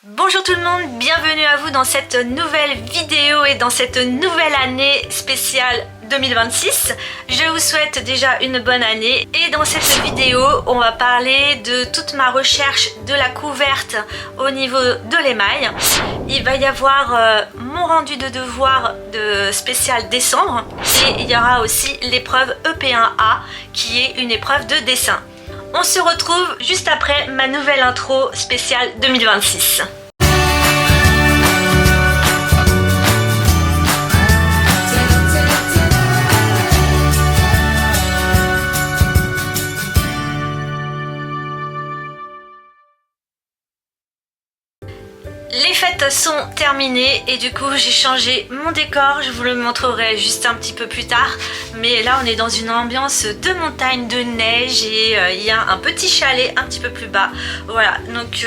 Bonjour tout le monde, bienvenue à vous dans cette nouvelle vidéo et dans cette nouvelle année spéciale 2026. Je vous souhaite déjà une bonne année et dans cette vidéo on va parler de toute ma recherche de la couverte au niveau de l'émail. Il va y avoir mon rendu de devoir de spécial décembre et il y aura aussi l'épreuve EP1A qui est une épreuve de dessin. On se retrouve juste après ma nouvelle intro spéciale 2026. Les fêtes sont terminées et du coup j'ai changé mon décor, je vous le montrerai juste un petit peu plus tard. Mais là on est dans une ambiance de montagne, de neige et il y a un petit chalet un petit peu plus bas. Voilà, donc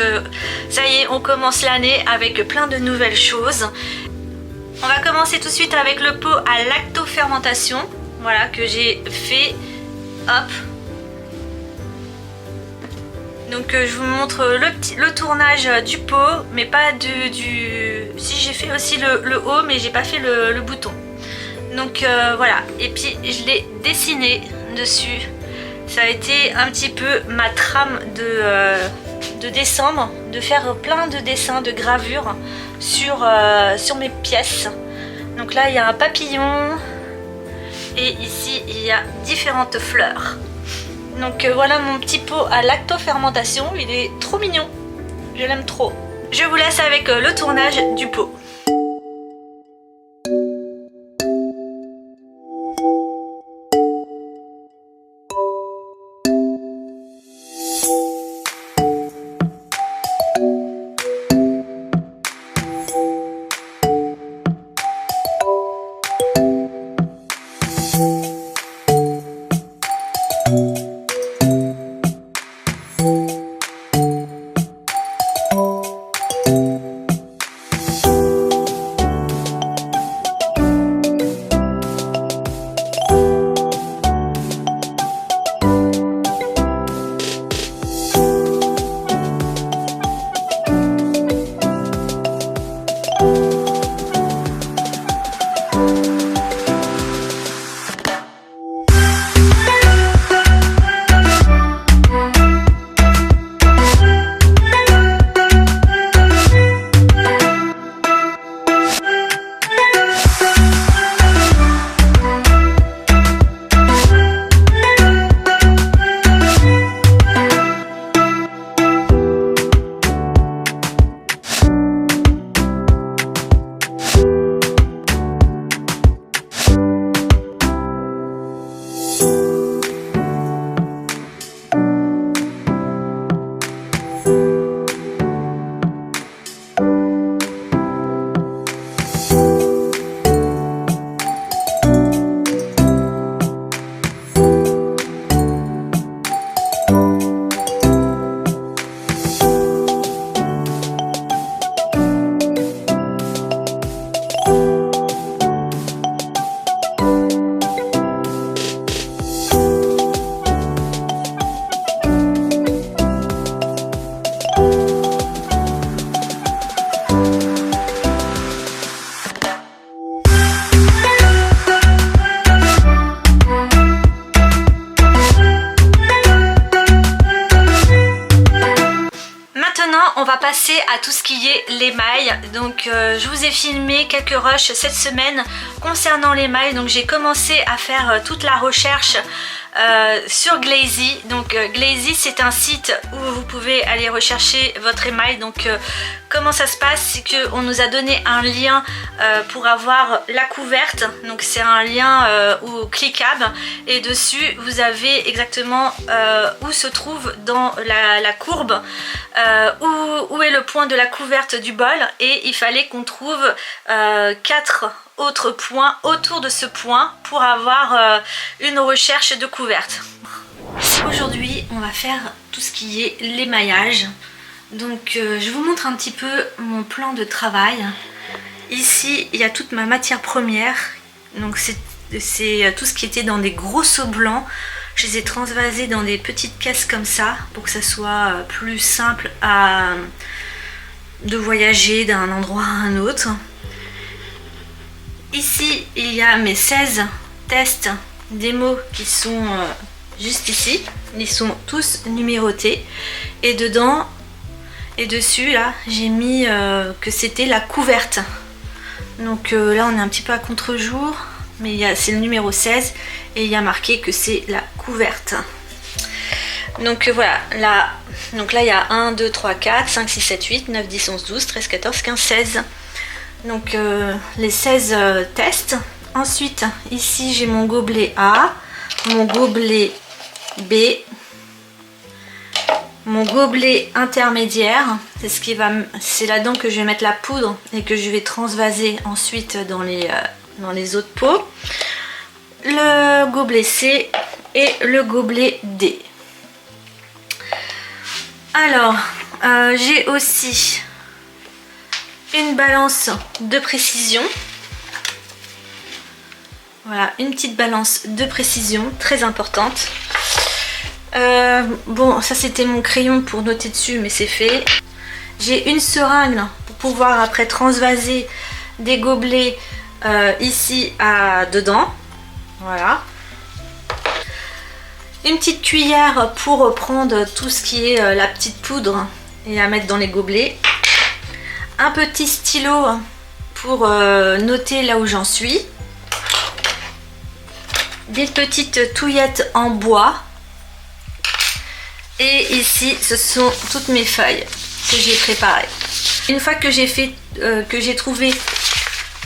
ça y est, on commence l'année avec plein de nouvelles choses. On va commencer tout de suite avec le pot à lactofermentation, voilà, que j'ai fait, hop. Donc je vous montre le tournage du pot, mais pas Si, j'ai fait aussi le haut, mais j'ai pas fait le bouton. Donc voilà, et puis je l'ai dessiné dessus. Ça a été un petit peu ma trame de décembre, de faire plein de dessins, de gravures sur mes pièces. Donc là il y a un papillon, et ici il y a différentes fleurs. Donc voilà mon petit pot à lactofermentation, il est trop mignon, je l'aime trop. Je vous laisse avec le tournage du pot. On va passer à tout ce qui est l'émail. Donc je vous ai filmé quelques rushs cette semaine concernant l'émail. Donc j'ai commencé à faire toute la recherche sur Glazy. Donc Glazy, c'est un site où vous pouvez aller rechercher votre émail. Donc comment ça se passe, c'est qu'on nous a donné un lien pour avoir la couverte. Donc c'est un lien cliquable et dessus vous avez exactement où se trouve dans la courbe où est le point de la couverte du bol, et il fallait qu'on trouve 4 autres points autour de ce point pour avoir une recherche de couverte. Aujourd'hui on va faire tout ce qui est l'émaillage. Donc je vous montre un petit peu mon plan de travail. Ici il y a toute ma matière première, donc c'est tout ce qui était dans des gros seaux blancs. Je les ai transvasés dans des petites caisses comme ça pour que ça soit plus simple à voyager d'un endroit à un autre. Ici, il y a mes 16 tests démo qui sont juste ici. Ils sont tous numérotés. Et dedans et dessus, là, j'ai mis que c'était la couverte. Donc là, on est un petit peu à contre-jour. Mais c'est le numéro 16 et il y a marqué que c'est la couverte. Donc voilà, là il y a 1, 2, 3, 4, 5, 6, 7, 8, 9, 10, 11, 12, 13, 14, 15, 16. Donc les 16 tests. Ensuite, ici j'ai mon gobelet A, mon gobelet B, mon gobelet intermédiaire. C'est là-dedans que je vais mettre la poudre et que je vais transvaser ensuite dans les autres pots. Le gobelet C et le gobelet D. Alors, j'ai aussi une balance de précision. Voilà, une petite balance de précision très importante. Bon, ça c'était mon crayon pour noter dessus, mais c'est fait. J'ai une seringue pour pouvoir après transvaser des gobelets ici dedans. Voilà. Une petite cuillère pour prendre tout ce qui est la petite poudre et à mettre dans les gobelets. Un petit stylo pour noter là où j'en suis. Des petites touillettes en bois. Et ici, ce sont toutes mes feuilles que j'ai préparées. Une fois que j'ai trouvé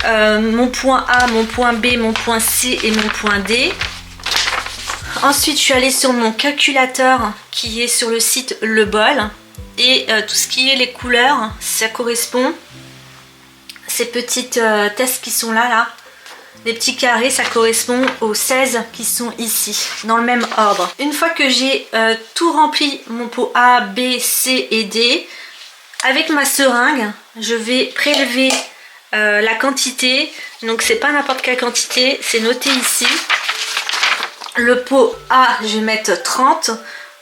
mon point A, mon point B, mon point C et mon point D. Ensuite, je suis allée sur mon calculateur qui est sur le site Le Bol. Et tout ce qui est les couleurs, ça correspond. Ces petites tests qui sont là, les petits carrés, ça correspond aux 16 qui sont ici, dans le même ordre. Une fois que j'ai tout rempli, mon pot A, B, C et D, avec ma seringue, je vais prélever la quantité. Donc c'est pas n'importe quelle quantité, c'est noté ici. Le pot A, je vais mettre 30.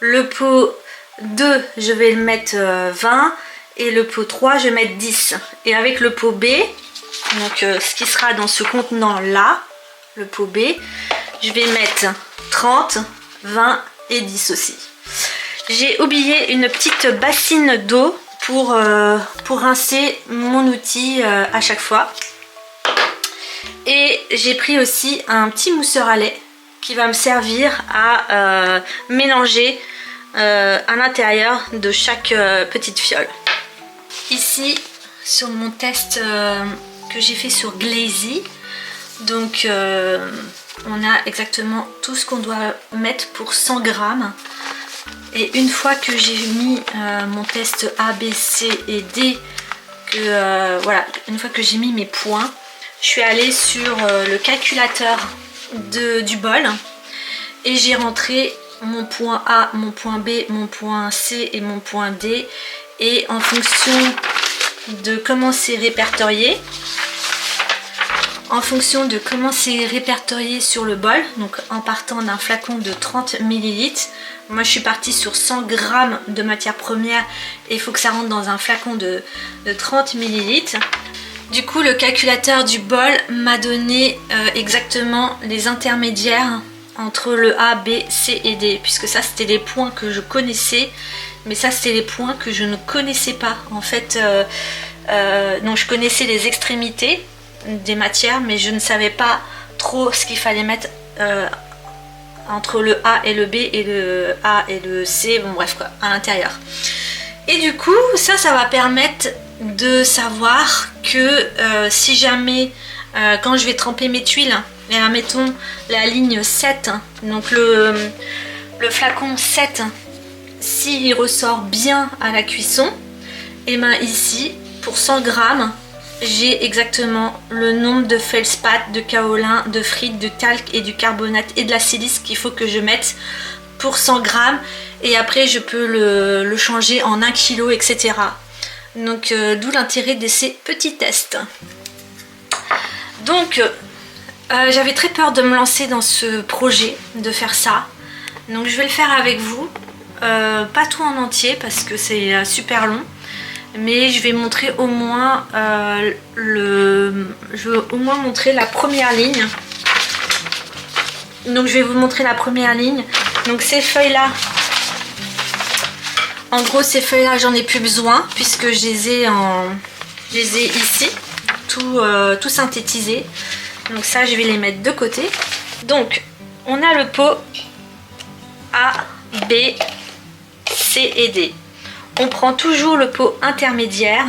Le pot 2, je vais le mettre 20. Et le pot 3, je vais mettre 10. Et avec le pot B, donc ce qui sera dans ce contenant là, le pot B, je vais mettre 30, 20 et 10 aussi. J'ai oublié une petite bassine d'eau pour rincer mon outil à chaque fois. Et j'ai pris aussi un petit mousseur à lait qui va me servir à mélanger à l'intérieur de chaque petite fiole. Ici, sur mon test que j'ai fait sur Glazy, donc on a exactement tout ce qu'on doit mettre pour 100 grammes. Et une fois que j'ai mis mon test A, B, C et D, voilà, une fois que j'ai mis mes points, je suis allée sur le calculateur du bol et j'ai rentré mon point A, mon point B, mon point C et mon point D. Et en fonction de comment c'est répertorié, sur le bol, donc en partant d'un flacon de 30 ml, moi je suis partie sur 100 g de matière première et il faut que ça rentre dans un flacon de 30 ml. Du coup, le calculateur du bol m'a donné exactement les intermédiaires entre le A, B, C et D, puisque ça c'était les points que je connaissais, mais ça c'était les points que je ne connaissais pas. En fait, donc je connaissais les extrémités des matières, mais je ne savais pas trop ce qu'il fallait mettre entre le A et le B et le A et le C, bon bref quoi, à l'intérieur. Et du coup, ça va permettre de savoir que si jamais quand je vais tremper mes tuiles, et mettons la ligne 7, donc le flacon 7, s'il ressort bien à la cuisson, et bien ici pour 100 grammes j'ai exactement le nombre de feldspath, de kaolin, de frites, de talc et du carbonate et de la silice qu'il faut que je mette pour 100 grammes, et après je peux le changer en 1 kg, etc. Donc d'où l'intérêt de ces petits tests. Donc j'avais très peur de me lancer dans ce projet, de faire ça. Donc je vais le faire avec vous. Pas tout en entier parce que c'est super long. mais je vais montrer au moins je vais au moins montrer la première ligne. Donc je vais vous montrer la première ligne. Donc ces feuilles là, en gros ces feuilles là j'en ai plus besoin puisque je les ai ici tout synthétisé. Donc ça je vais les mettre de côté. Donc on a le pot A, B, C et D. On prend toujours le pot intermédiaire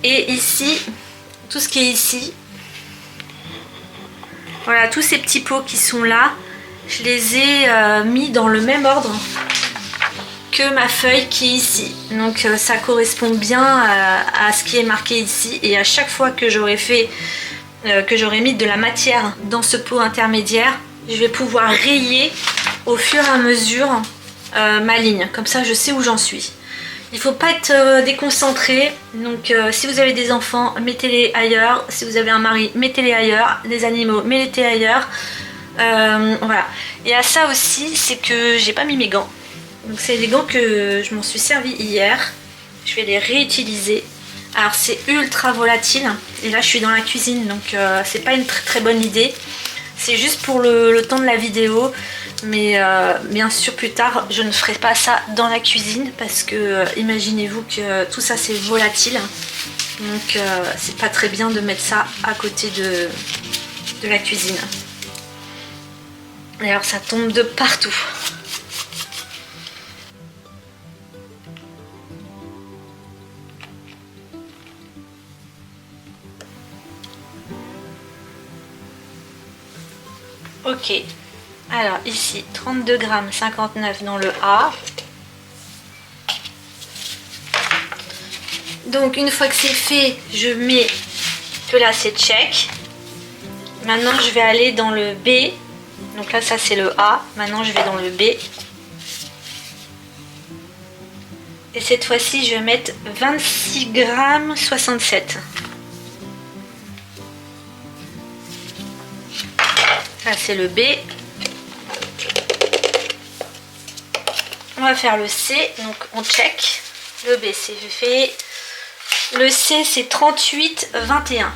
et ici, tout ce qui est ici, voilà, tous ces petits pots qui sont là, je les ai mis dans le même ordre que ma feuille qui est ici. Donc ça correspond bien à ce qui est marqué ici, et à chaque fois que j'aurai fait, que j'aurai mis de la matière dans ce pot intermédiaire, je vais pouvoir rayer au fur et à mesure ma ligne, comme ça je sais où j'en suis. Il ne faut pas être déconcentré, donc si vous avez des enfants, mettez-les ailleurs. Si vous avez un mari, mettez-les ailleurs. Des animaux, mettez-les ailleurs. Voilà. Et à ça aussi, c'est que j'ai pas mis mes gants. Donc c'est des gants que je m'en suis servi hier. Je vais les réutiliser. Alors c'est ultra volatile. Et là je suis dans la cuisine, donc c'est pas une très bonne idée. C'est juste pour le temps de la vidéo. Mais bien sûr plus tard je ne ferai pas ça dans la cuisine parce que imaginez-vous que tout ça c'est volatile, donc c'est pas très bien de mettre ça à côté de la cuisine. Et alors ça tombe de partout. Ok. Alors ici 32 grammes 59 dans le A. Donc une fois que c'est fait, je mets que là c'est check. Maintenant je vais aller dans le B. Donc là ça c'est le A. Maintenant je vais dans le B. Et cette fois-ci je vais mettre 26 grammes 67. Là c'est le B. On va faire le C, donc on check. Le B c'est fait. Le C c'est 38, 21.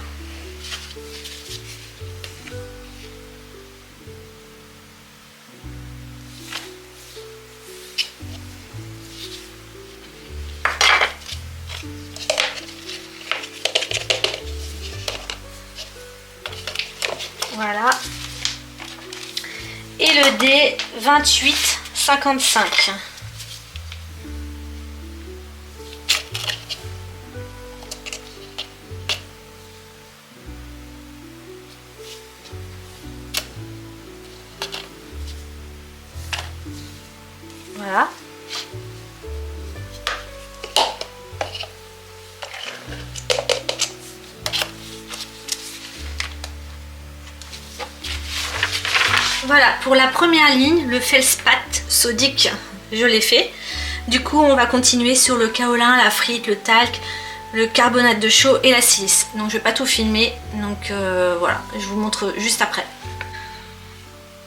Voilà. Et le D 28, 55. Voilà. Voilà, pour la première ligne, le feldspath sodique, je l'ai fait. Du coup, on va continuer sur le kaolin, la frite, le talc, le carbonate de chaux et la silice. Donc, je vais pas tout filmer. Donc, voilà, je vous montre juste après.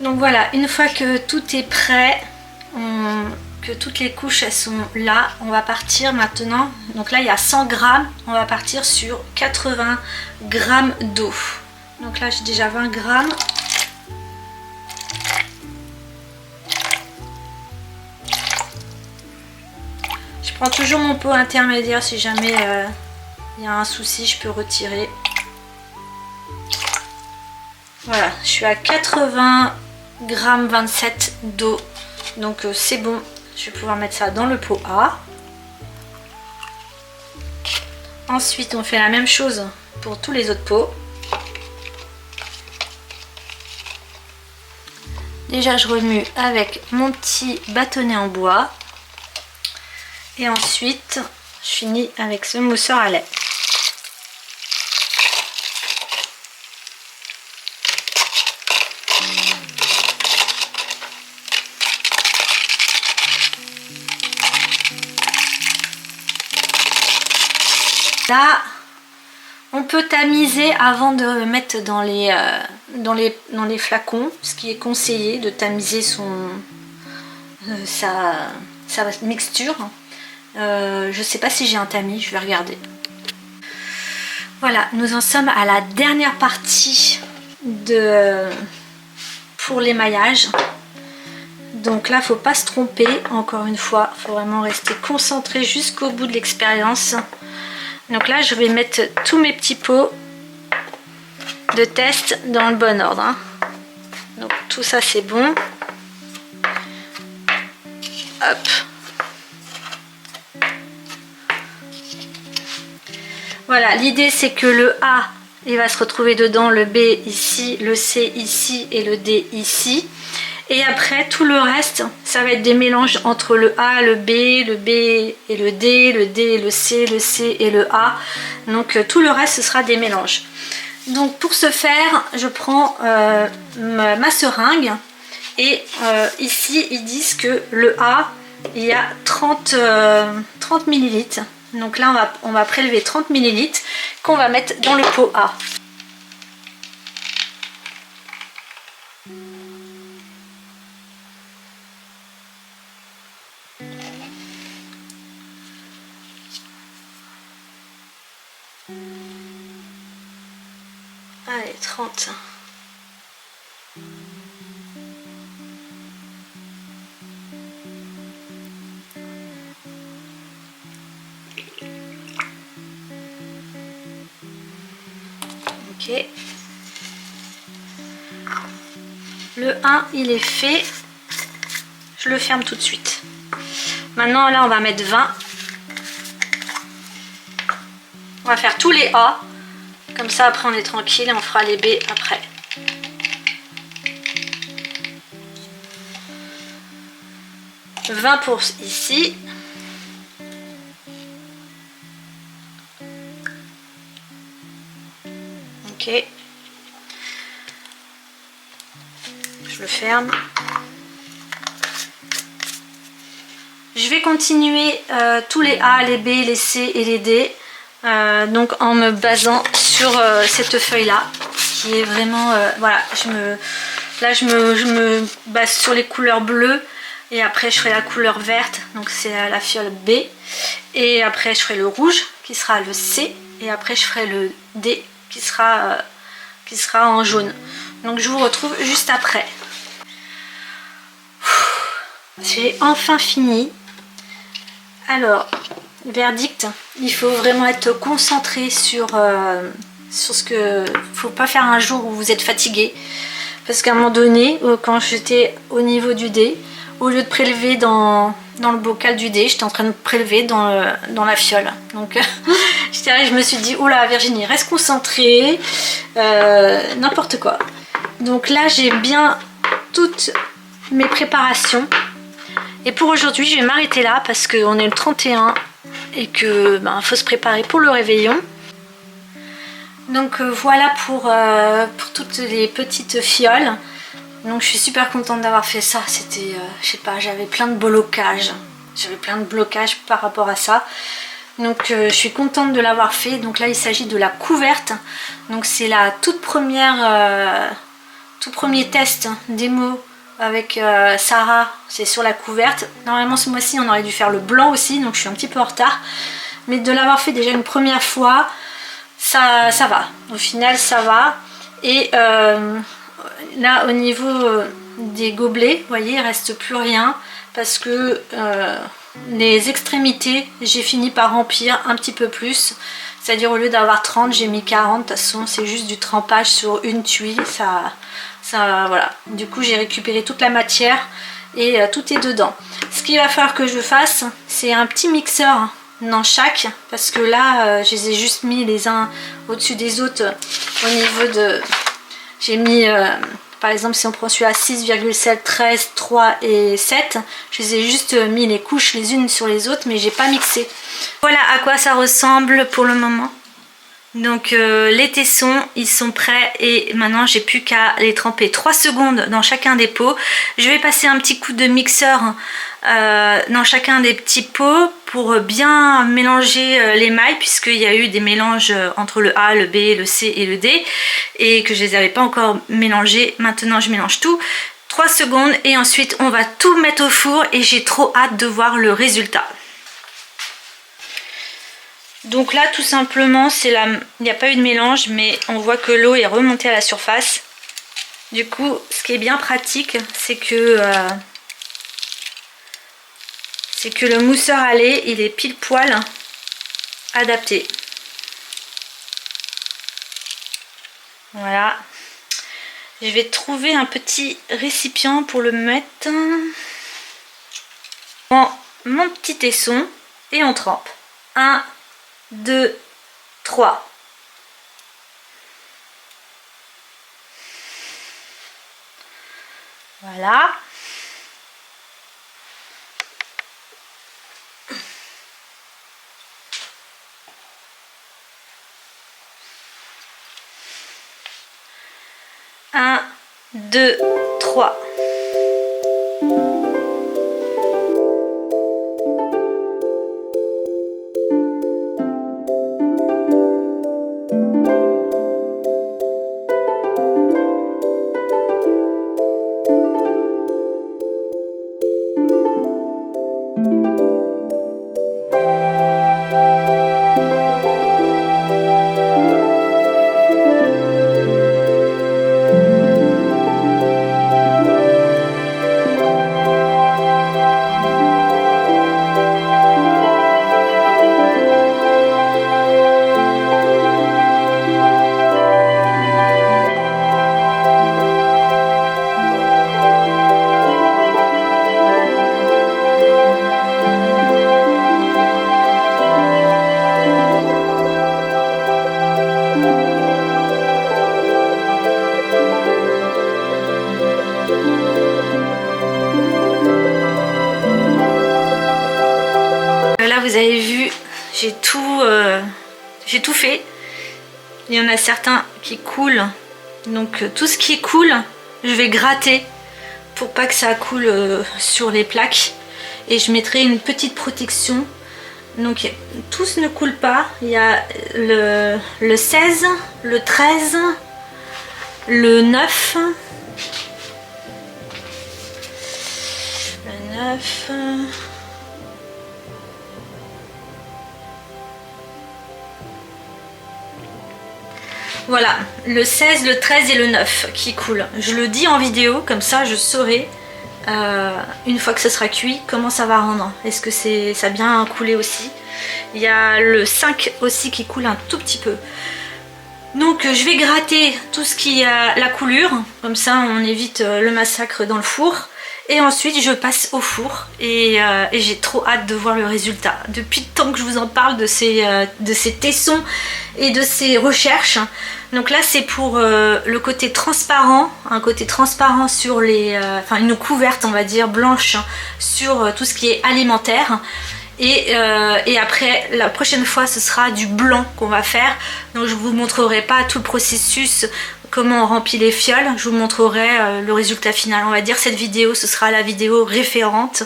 Donc, voilà, une fois que tout est prêt, que toutes les couches elles sont là, on va partir maintenant. Donc là, il y a 100 grammes. On va partir sur 80 grammes d'eau. Donc là, j'ai déjà 20 grammes. Je prends toujours mon pot intermédiaire si jamais il y a un souci, je peux retirer. Voilà, je suis à 80 grammes 27 d'eau. Donc c'est bon, je vais pouvoir mettre ça dans le pot A. Ensuite, on fait la même chose pour tous les autres pots. Déjà, je remue avec mon petit bâtonnet en bois. Et ensuite, je finis avec ce mousseur à lait. Là, on peut tamiser avant de mettre dans les flacons, ce qui est conseillé de tamiser sa mixture. Je sais pas si j'ai un tamis, je vais regarder. Voilà, nous en sommes à la dernière partie pour l'émaillage. Donc là, faut pas se tromper, encore une fois, faut vraiment rester concentré jusqu'au bout de l'expérience. Donc là, je vais mettre tous mes petits pots de test dans le bon ordre, hein. Donc tout ça, c'est bon. Hop. Voilà, l'idée c'est que le A, il va se retrouver dedans, le B ici, le C ici et le D ici. Et après, tout le reste, ça va être des mélanges entre le A, le B et le D et le C et le A. Donc tout le reste, ce sera des mélanges. Donc pour ce faire, je prends ma seringue. Et ici, ils disent que le A, il y a 30 ml. Donc là, on va prélever 30 ml qu'on va mettre dans le pot A. Allez, 30. Ok. Le 1, il est fait. Je le ferme tout de suite. Maintenant, là, on va mettre 20. On va faire tous les A. Comme ça, après, on est tranquille et on fera les B après. « 20 pour ici. » Ok. Je le ferme. Je vais continuer tous les A, les B, les C et les D. Donc en me basant sur cette feuille là qui est vraiment voilà, je me base sur les couleurs bleues et après je ferai la couleur verte, donc c'est la fiole B, et après je ferai le rouge qui sera le C, et après je ferai le D qui sera en jaune. Donc je vous retrouve juste après. J'ai enfin fini. Alors, verdict, il faut vraiment être concentré sur ce que... faut pas faire un jour où vous êtes fatigué. Parce qu'à un moment donné, quand j'étais au niveau du dé, au lieu de prélever dans le bocal du dé, j'étais en train de prélever dans la fiole. Donc je me suis dit, oula Virginie, reste concentrée, n'importe quoi. Donc là, j'ai bien toutes mes préparations. Et pour aujourd'hui, je vais m'arrêter là parce qu'on est le 31 et que faut se préparer pour le réveillon. Donc voilà pour toutes les petites fioles. Donc je suis super contente d'avoir fait ça. C'était, je sais pas, j'avais plein de blocages. J'avais plein de blocages par rapport à ça. Donc je suis contente de l'avoir fait. Donc là, il s'agit de la couverte. Donc c'est la tout premier test démo avec Sarah, c'est sur la couverte. Normalement ce mois-ci on aurait dû faire le blanc aussi, donc je suis un petit peu en retard, mais de l'avoir fait déjà une première fois, ça va, au final ça va. Et là au niveau des gobelets, vous voyez, il reste plus rien parce que les extrémités, j'ai fini par remplir un petit peu plus, c'est à dire au lieu d'avoir 30, j'ai mis 40. De toute façon c'est juste du trempage sur une tuile, ça voilà, du coup j'ai récupéré toute la matière et tout est dedans. Ce qu'il va falloir que je fasse, c'est un petit mixeur dans chaque, parce que là je les ai juste mis les uns au-dessus des autres au niveau de... J'ai mis par exemple si on prend celui-là 6,7, 13, 3 et 7, je les ai juste mis les couches les unes sur les autres, mais j'ai pas mixé. Voilà à quoi ça ressemble pour le moment. Donc les tessons, ils sont prêts et maintenant j'ai plus qu'à les tremper 3 secondes dans chacun des pots. Je vais passer un petit coup de mixeur dans chacun des petits pots pour bien mélanger l'émail, puisqu'il y a eu des mélanges entre le A, le B, le C et le D et que je les avais pas encore mélangés. Maintenant je mélange tout. 3 secondes et ensuite on va tout mettre au four et j'ai trop hâte de voir le résultat. Donc là tout simplement il n'y a pas eu de mélange, mais on voit que l'eau est remontée à la surface. Du coup ce qui est bien pratique, c'est que le mousseur à lait il est pile poil adapté. Voilà. Je vais trouver un petit récipient pour le mettre. Prends mon petit tesson et on trempe. 1, 2, 3. Voilà. Un, deux, trois. Là vous avez vu, j'ai tout fait. Il y en a certains qui coulent, donc tout ce qui coule je vais gratter pour pas que ça coule sur les plaques, et je mettrai une petite protection. Donc tous ne coulent pas, il y a le 16, le 13, le 9, le 9, voilà, le 16, le 13 et le 9 qui coulent. Je le dis en vidéo, comme ça je saurai une fois que ce sera cuit comment ça va rendre. Est-ce que ça a bien coulé aussi? Il y a le 5 aussi qui coule un tout petit peu. Donc je vais gratter tout ce qui a la coulure, comme ça on évite le massacre dans le four. Et ensuite je passe au four et j'ai trop hâte de voir le résultat. Depuis le temps que je vous en parle de ces tessons et de ces recherches. Donc là c'est pour le côté transparent, un côté transparent sur les... enfin une couverte on va dire blanche sur tout ce qui est alimentaire. Et après la prochaine fois ce sera du blanc qu'on va faire. Donc je vous montrerai pas tout le processus, comment on remplit les fioles, je vous montrerai le résultat final. On va dire cette vidéo ce sera la vidéo référente,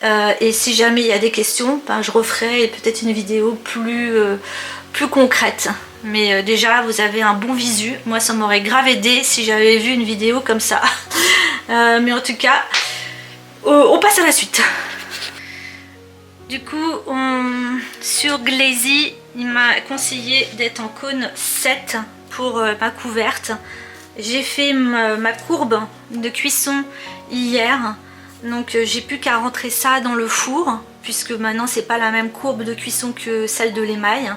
et si jamais il y a des questions, ben, je referai peut-être une vidéo plus concrète. Mais déjà vous avez un bon visu, moi ça m'aurait grave aidé si j'avais vu une vidéo comme ça. Mais en tout cas on passe à la suite. Du coup sur Glazy il m'a conseillé d'être en cône 7 pour ma couverte. J'ai fait ma courbe de cuisson hier, donc j'ai plus qu'à rentrer ça dans le four, puisque maintenant c'est pas la même courbe de cuisson que celle de l'émail,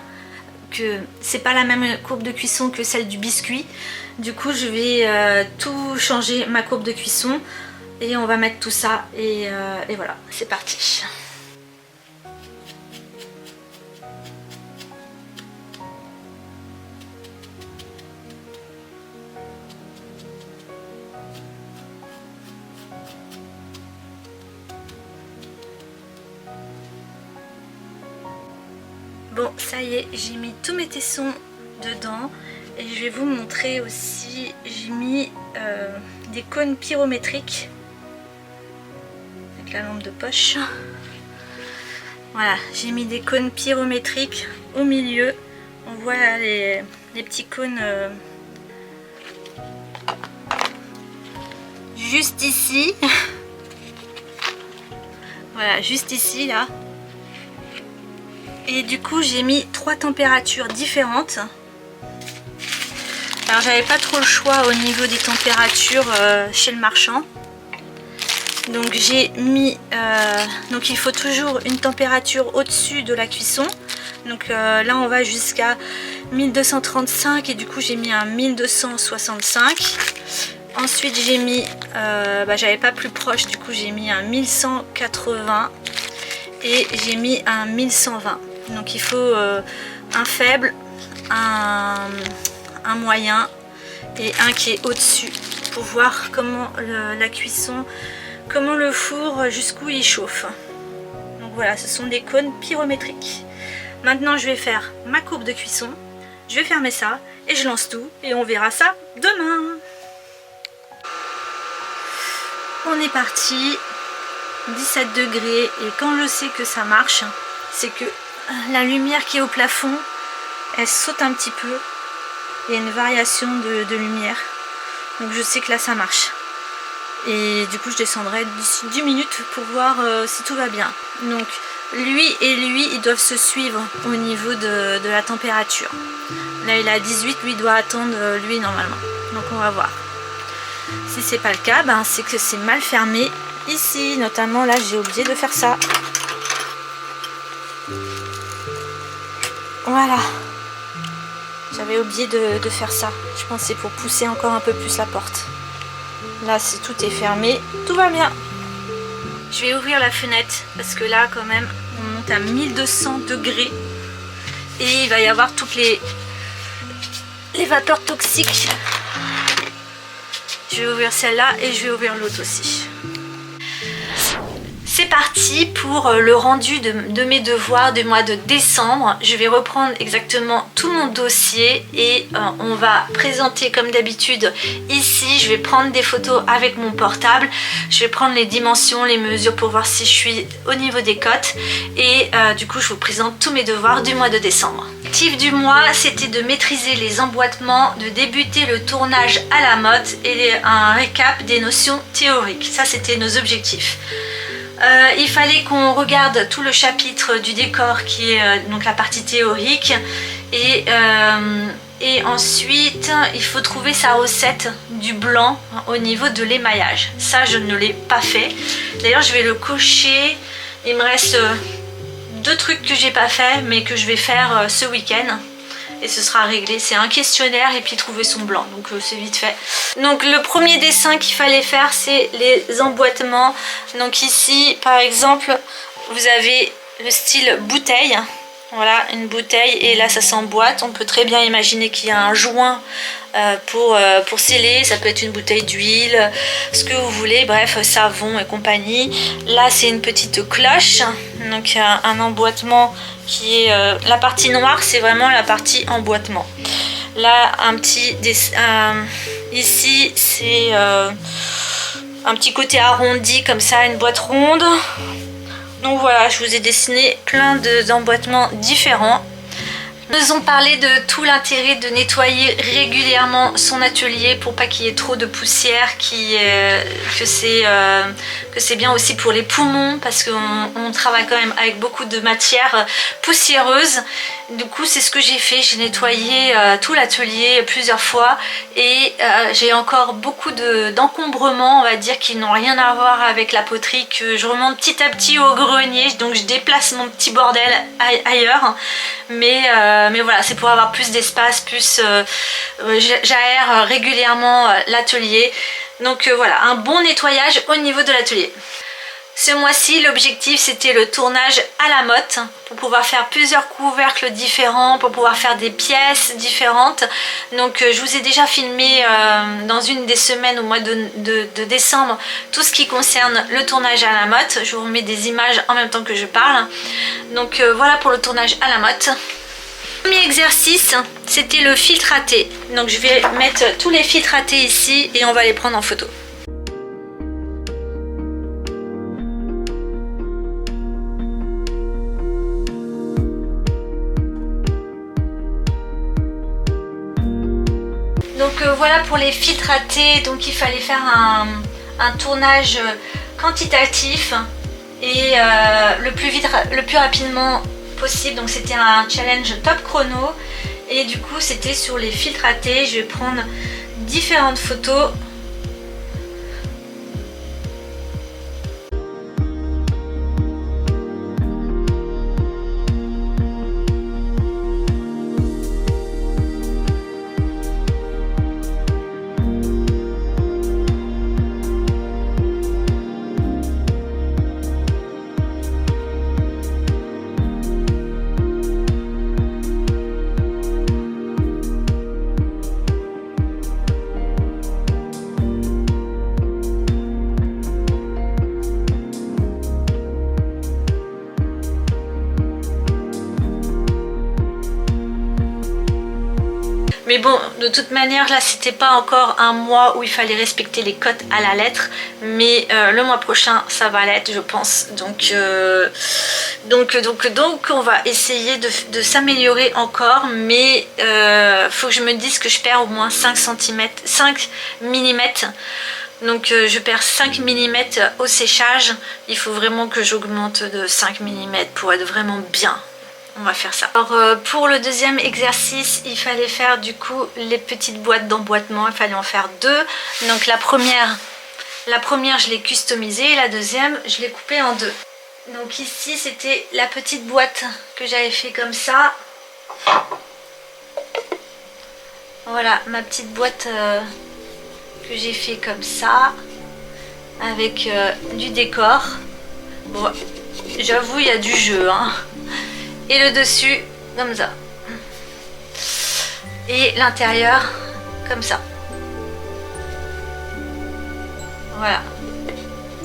que c'est pas la même courbe de cuisson que celle du biscuit. Du coup je vais tout changer ma courbe de cuisson et on va mettre tout ça et voilà, c'est parti. Bon, ça y est, j'ai mis tous mes tessons dedans et je vais vous montrer aussi, j'ai mis des cônes pyrométriques avec la lampe de poche. Voilà, j'ai mis des cônes pyrométriques au milieu. On voit les petits cônes juste ici. Voilà, juste ici là. Et du coup j'ai mis 3 températures différentes. Alors j'avais pas trop le choix au niveau des températures chez le marchand. Donc j'ai mis, donc il faut toujours une température au-dessus de la cuisson. Donc là on va jusqu'à 1235 et du coup j'ai mis un 1265. Ensuite j'ai mis, j'avais pas plus proche, du coup j'ai mis un 1180 et j'ai mis un 1120. Donc il faut un faible, un moyen et un qui est au-dessus pour voir comment la cuisson, comment le four, jusqu'où il chauffe. Donc voilà, ce sont des cônes pyrométriques. Maintenant je vais faire ma courbe de cuisson, je vais fermer ça et je lance tout et on verra ça demain. On est parti, 17 degrés, et quand je sais que ça marche, c'est que la lumière qui est au plafond, elle saute un petit peu. Il y a une variation de lumière. Donc je sais que là ça marche. Et du coup je descendrai d'ici 10 minutes pour voir si tout va bien. Donc lui et lui, ils doivent se suivre au niveau de la température. Là il est à 18, lui il doit attendre lui normalement. Donc on va voir. Si c'est pas le cas, c'est que c'est mal fermé ici. Notamment là j'ai oublié de faire ça. Voilà. J'avais oublié de faire ça. Je pensais pour pousser encore un peu plus la porte. Là, si tout est fermé, tout va bien. Je vais ouvrir la fenêtre parce que là, quand même, on monte à 1200 degrés. Et il va y avoir toutes les vapeurs toxiques. Je vais ouvrir celle-là et je vais ouvrir l'autre aussi. C'est parti pour le rendu de mes devoirs du mois de décembre. Je vais reprendre exactement tout mon dossier et on va présenter comme d'habitude ici. Je vais prendre des photos avec mon portable. Je vais prendre les dimensions, les mesures pour voir si je suis au niveau des cotes. Et du coup, je vous présente tous mes devoirs du mois de décembre. L'objectif du mois, c'était de maîtriser les emboîtements, de débuter le tournage à la motte et un récap des notions théoriques. Ça, c'était nos objectifs. Il fallait qu'on regarde tout le chapitre du décor qui est donc la partie théorique et ensuite il faut trouver sa recette du blanc au niveau de l'émaillage. Ça je ne l'ai pas fait. D'ailleurs je vais le cocher. Il me reste 2 trucs que j'ai pas fait mais que je vais faire ce week-end. Et ce sera réglé, c'est un questionnaire et puis trouver son blanc, donc c'est vite fait. Donc le premier dessin qu'il fallait faire, c'est les emboîtements. Donc ici par exemple vous avez le style bouteille, voilà une bouteille et là ça s'emboîte. On peut très bien imaginer qu'il y a un joint pour sceller, ça peut être une bouteille d'huile, ce que vous voulez, bref savon et compagnie. Là c'est une petite cloche, donc un emboîtement qui est la partie noire, c'est vraiment la partie emboîtement. Là un petit ici c'est un petit côté arrondi comme ça, une boîte ronde. Donc voilà, je vous ai dessiné plein d'emboîtements différents. Nous avons parlé de tout l'intérêt de nettoyer régulièrement son atelier pour pas qu'il y ait trop de poussière, que c'est bien aussi pour les poumons parce qu'on travaille quand même avec beaucoup de matières poussiéreuses. Du coup c'est ce que j'ai fait, j'ai nettoyé tout l'atelier plusieurs fois et j'ai encore beaucoup d'encombrements, on va dire, qui n'ont rien à voir avec la poterie, que je remonte petit à petit au grenier, donc je déplace mon petit bordel ailleurs. Mais voilà, c'est pour avoir plus d'espace, plus j'aère régulièrement l'atelier. Donc voilà, un bon nettoyage au niveau de l'atelier. Ce mois-ci, l'objectif c'était le tournage à la motte pour pouvoir faire plusieurs couvercles différents, pour pouvoir faire des pièces différentes. Donc je vous ai déjà filmé dans une des semaines au mois de décembre tout ce qui concerne le tournage à la motte. Je vous remets des images en même temps que je parle. Donc voilà pour le tournage à la motte. Le premier exercice, c'était le filtre à thé. Donc je vais mettre tous les filtres à thé ici et on va les prendre en photo. Donc voilà pour les filtres à thé. Donc il fallait faire un tournage quantitatif et le plus rapidement possible. Donc c'était un challenge top chrono et du coup c'était sur les filtres AT. Je vais prendre différentes photos. Mais bon, de toute manière, là, c'était pas encore un mois où il fallait respecter les codes à la lettre. Mais le mois prochain, ça va l'être, je pense. Donc, on va essayer de s'améliorer encore. Mais faut que je me dise que je perds au moins 5 mm. Donc je perds 5 mm au séchage. Il faut vraiment que j'augmente de 5 mm pour être vraiment bien. On va faire ça. Alors pour le deuxième exercice, il fallait faire du coup les petites boîtes d'emboîtement. Il fallait en faire 2. Donc la première je l'ai customisée et la deuxième je l'ai coupée en 2. Donc ici c'était la petite boîte que j'avais fait comme ça. Voilà ma petite boîte que j'ai fait comme ça avec du décor. Bon, j'avoue il y a du jeu hein. Et le dessus comme ça et l'intérieur comme ça. Voilà,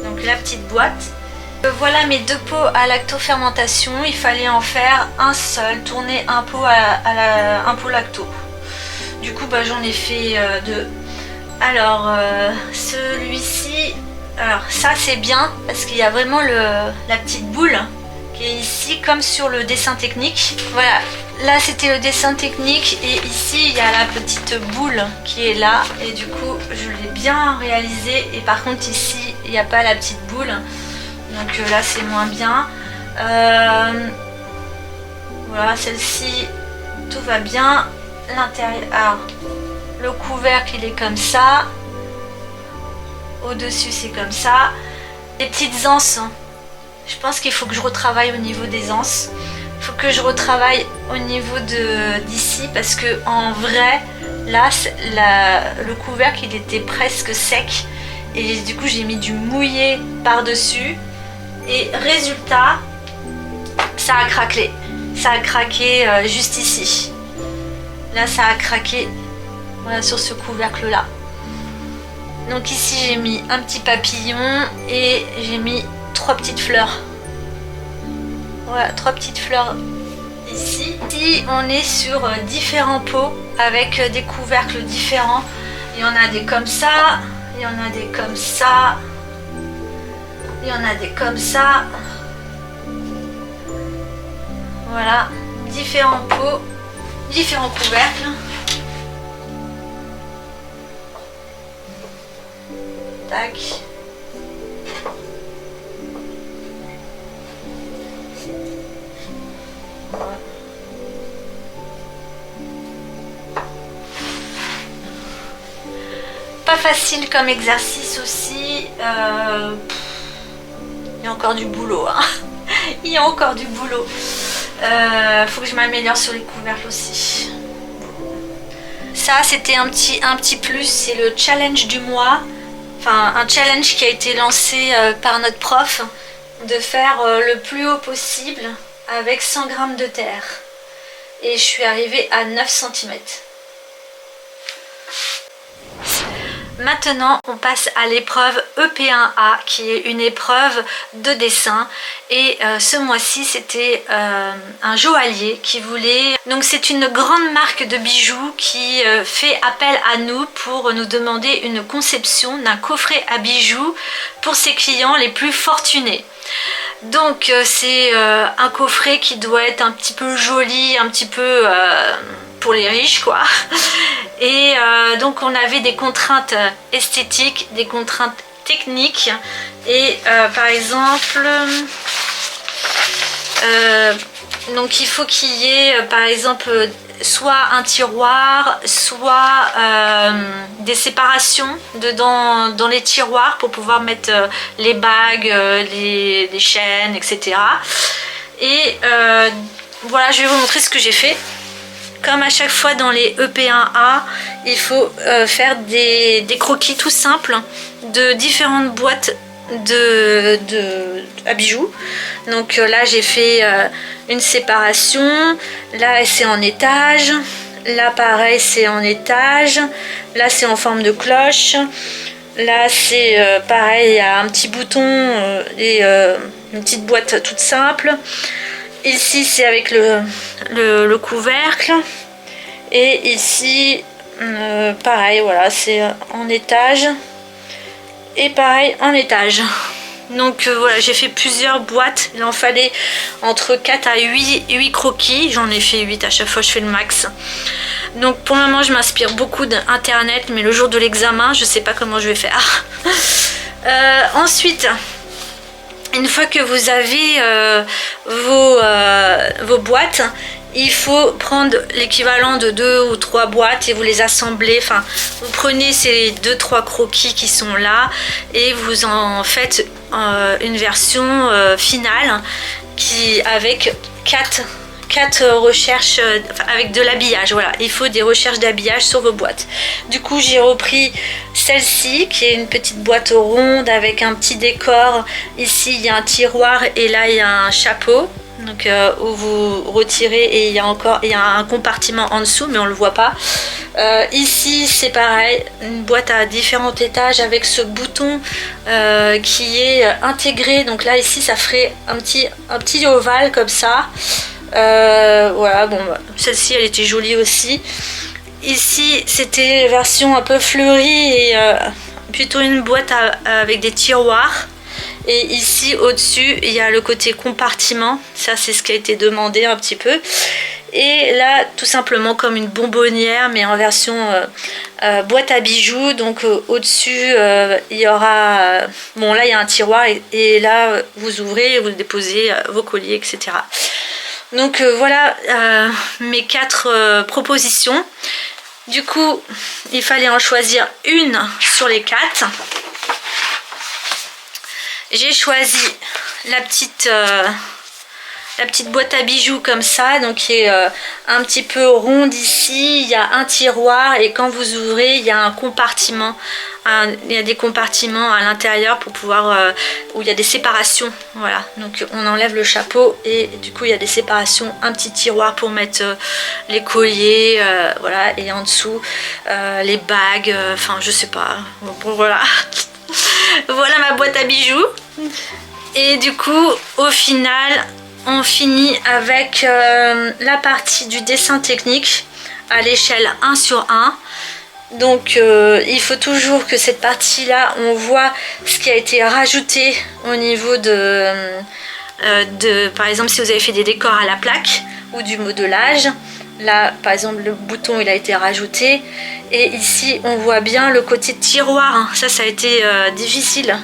donc la petite boîte. Voilà mes 2 pots à lactofermentation. Il fallait en faire un seul, tourner un pot un pot lacto. Du coup bah, j'en ai fait 2. Alors celui-ci, alors ça c'est bien parce qu'il y a vraiment la petite boule qui est ici comme sur le dessin technique. Voilà, là c'était le dessin technique et ici il y a la petite boule qui est là et du coup je l'ai bien réalisé. Et par contre ici il n'y a pas la petite boule, donc là c'est moins bien. Voilà, celle-ci tout va bien. L'intérieur, le couvercle il est comme ça, au dessus c'est comme ça. Les petites anses, je pense qu'il faut que je retravaille au niveau des anses. Il faut que je retravaille au niveau d'ici parce que en vrai là le couvercle il était presque sec et du coup j'ai mis du mouillé par dessus et résultat ça a craqué. Ça a craqué juste ici. Là ça a craqué, voilà, sur ce couvercle là. Donc ici j'ai mis un petit papillon et j'ai mis 3 petites fleurs. Voilà, 3 petites fleurs ici. Ici on est sur différents pots avec des couvercles différents. Il y en a des comme ça, il y en a des comme ça, il y en a des comme ça. Voilà, différents pots, différents couvercles. Tac. Voilà. Pas facile comme exercice aussi. Il y a encore du boulot. Hein. Il y a encore du boulot. Faut que je m'améliore sur les couvercles aussi. Ça c'était un petit plus, c'est le challenge du mois. Enfin un challenge qui a été lancé par notre prof de faire le plus haut possible avec 100 g de terre. Et je suis arrivée à 9 cm. Maintenant, on passe à l'épreuve EP1A qui est une épreuve de dessin et ce mois-ci c'était un joaillier qui voulait... Donc c'est une grande marque de bijoux qui fait appel à nous pour nous demander une conception d'un coffret à bijoux pour ses clients les plus fortunés. Donc c'est un coffret qui doit être un petit peu joli, un petit peu... pour les riches quoi. Et donc on avait des contraintes esthétiques, des contraintes techniques et par exemple Donc il faut qu'il y ait par exemple soit un tiroir, soit des séparations dedans dans les tiroirs pour pouvoir mettre les bagues, les chaînes, etc. Et voilà, je vais vous montrer ce que j'ai fait. Comme à chaque fois dans les EP1A, il faut faire des croquis tout simples de différentes boîtes à bijoux. Donc là j'ai fait une séparation, là c'est en étage, là pareil c'est en étage, là c'est en forme de cloche, là c'est pareil, il y a un petit bouton et une petite boîte toute simple. Ici c'est avec le couvercle, et ici pareil, voilà, c'est en étage et pareil en étage. Donc voilà, j'ai fait plusieurs boîtes, il en fallait entre 4 à 8 croquis, j'en ai fait 8, à chaque fois je fais le max. Donc pour le moment je m'inspire beaucoup d'internet, mais le jour de l'examen je sais pas comment je vais faire. Ensuite, une fois que vous avez vos boîtes, il faut prendre l'équivalent de 2 ou 3 boîtes et vous les assemblez. Enfin, vous prenez ces 2-3 croquis qui sont là et vous en faites une version finale avec 4 recherches, avec de l'habillage. Voilà, il faut des recherches d'habillage sur vos boîtes. Du coup j'ai repris celle-ci qui est une petite boîte ronde avec un petit décor. Ici il y a un tiroir et là il y a un chapeau, donc où vous retirez, et il y a un compartiment en dessous mais on le voit pas. Ici c'est pareil, une boîte à différents étages avec ce bouton qui est intégré. Donc là ici ça ferait un petit ovale comme ça. Voilà, bon, celle-ci elle était jolie aussi. Ici c'était version un peu fleurie et plutôt une boîte avec des tiroirs. Et ici au-dessus il y a le côté compartiment, ça c'est ce qui a été demandé un petit peu. Et là tout simplement comme une bonbonnière mais en version boîte à bijoux. Donc au-dessus il y aura, bon là il y a un tiroir et là vous ouvrez et vous déposez vos colliers, etc. Donc voilà mes 4 propositions. Du coup il fallait en choisir une sur les 4. J'ai choisi la petite boîte à bijoux comme ça, donc qui est un petit peu ronde ici. Il y a un tiroir et quand vous ouvrez il y a un compartiment. Il y a des compartiments à l'intérieur pour pouvoir où il y a des séparations. Voilà, donc on enlève le chapeau et du coup il y a des séparations, un petit tiroir pour mettre les colliers, voilà, et en dessous les bagues, enfin je sais pas. Bon voilà. Voilà ma boîte à bijoux. Et du coup au final on finit avec la partie du dessin technique à l'échelle 1/1. Donc il faut toujours que cette partie là on voit ce qui a été rajouté au niveau par exemple si vous avez fait des décors à la plaque ou du modelage. Là par exemple le bouton il a été rajouté, et ici on voit bien le côté tiroir. Ça a été difficile.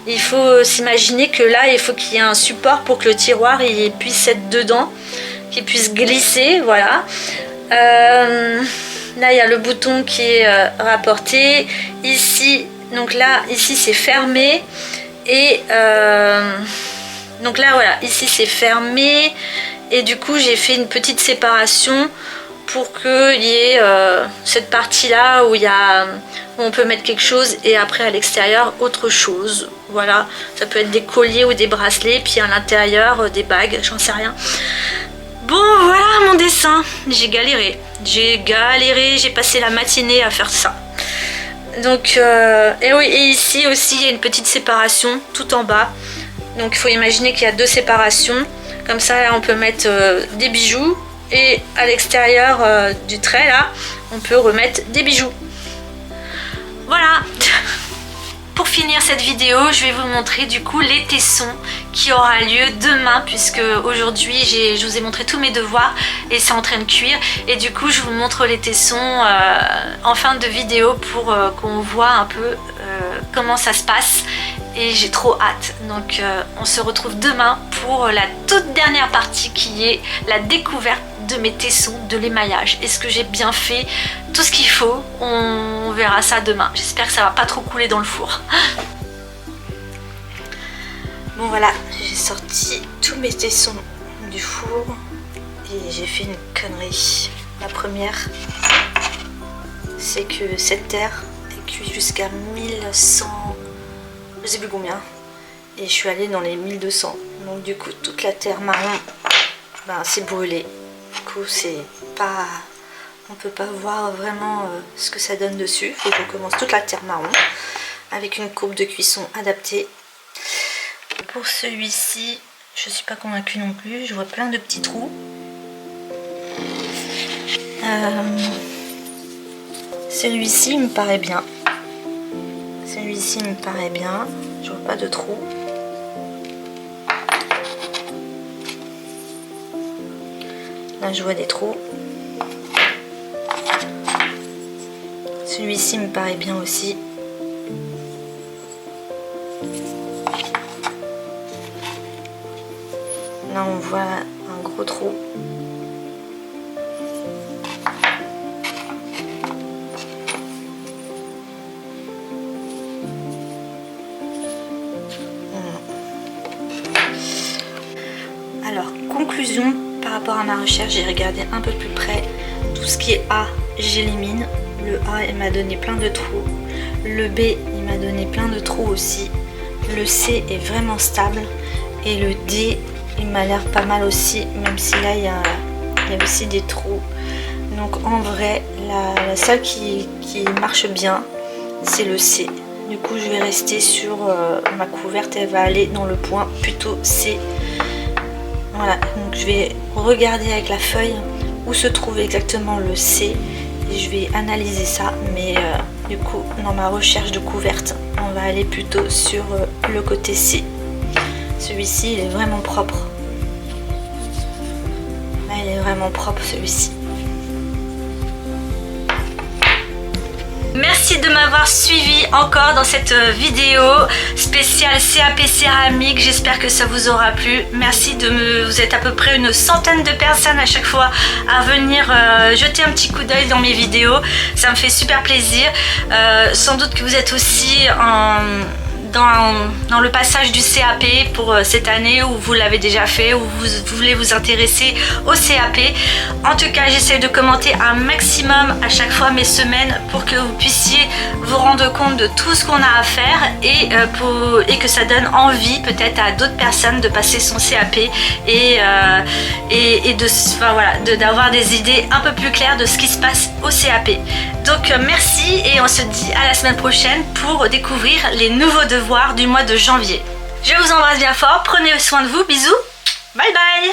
Il faut s'imaginer que là il faut qu'il y ait un support pour que le tiroir il puisse être dedans, qu'il puisse glisser, voilà. Là il y a le bouton qui est rapporté ici, donc là ici c'est fermé, et donc là voilà, ici c'est fermé, et du coup j'ai fait une petite séparation pour qu'il y ait cette partie là où on peut mettre quelque chose et après à l'extérieur autre chose. Voilà, ça peut être des colliers ou des bracelets, puis à l'intérieur des bagues, j'en sais rien. Bon voilà mon dessin, j'ai galéré, j'ai passé la matinée à faire ça. Donc et oui, et ici aussi il y a une petite séparation tout en bas. Donc il faut imaginer qu'il y a 2 séparations. Comme ça là, on peut mettre des bijoux, et à l'extérieur du trait là on peut remettre des bijoux. Voilà. Pour finir cette vidéo, je vais vous montrer du coup les tessons qui aura lieu demain, puisque aujourd'hui je vous ai montré tous mes devoirs et c'est en train de cuire, et du coup je vous montre les tessons en fin de vidéo pour qu'on voit un peu comment ça se passe et j'ai trop hâte. Donc on se retrouve demain pour la toute dernière partie qui est la découverte de mes tessons, de l'émaillage. Est-ce que j'ai bien fait tout ce qu'il faut? On verra ça demain. J'espère que ça va pas trop couler dans le four. Bon voilà, j'ai sorti tous mes tessons du four et j'ai fait une connerie. La première, c'est que cette terre est cuite jusqu'à 1100, je sais plus combien, et je suis allée dans les 1200. Donc du coup toute la terre marron, ben, c'est brûlé. Du coup c'est pas, on peut pas voir vraiment ce que ça donne dessus. Il faut que je recommence toute la terre marron avec une courbe de cuisson adaptée. Pour celui-ci, je suis pas convaincue non plus. Je vois plein de petits trous. Celui-ci me paraît bien. Celui-ci me paraît bien. Je vois pas de trous. Là, je vois des trous. Celui-ci me paraît bien aussi. Là, on voit un gros trou. Alors, conclusion par rapport à ma recherche, j'ai regardé un peu plus près. Tout ce qui est A, j'élimine. Le A, il m'a donné plein de trous. Le B, il m'a donné plein de trous aussi. Le C est vraiment stable. Et le D, il m'a l'air pas mal aussi, même si là il y a aussi des trous. Donc en vrai, la seule qui marche bien, c'est le C. Du coup je vais rester sur ma couverte, elle va aller dans le point plutôt C. Voilà, donc je vais regarder avec la feuille où se trouve exactement le C et je vais analyser ça. Mais du coup dans ma recherche de couverte, on va aller plutôt sur le côté C. Celui-ci il est vraiment propre. Là, il est vraiment propre celui-ci. Merci de m'avoir suivi encore dans cette vidéo spéciale CAP céramique. J'espère que ça vous aura plu. Merci vous êtes à peu près une centaine de personnes à chaque fois à venir jeter un petit coup d'œil dans mes vidéos. Ça me fait super plaisir. Sans doute que vous êtes aussi dans le passage du CAP pour cette année, ou vous l'avez déjà fait, ou vous voulez vous intéresser au CAP. En tout cas, j'essaie de commenter un maximum à chaque fois mes semaines pour que vous puissiez vous rendre compte de tout ce qu'on a à faire et que ça donne envie peut-être à d'autres personnes de passer son CAP et d'avoir des idées un peu plus claires de ce qui se passe au CAP. Donc merci et on se dit à la semaine prochaine pour découvrir les nouveaux devoirs du mois de janvier. Je vous embrasse bien fort, prenez soin de vous, bisous, bye bye.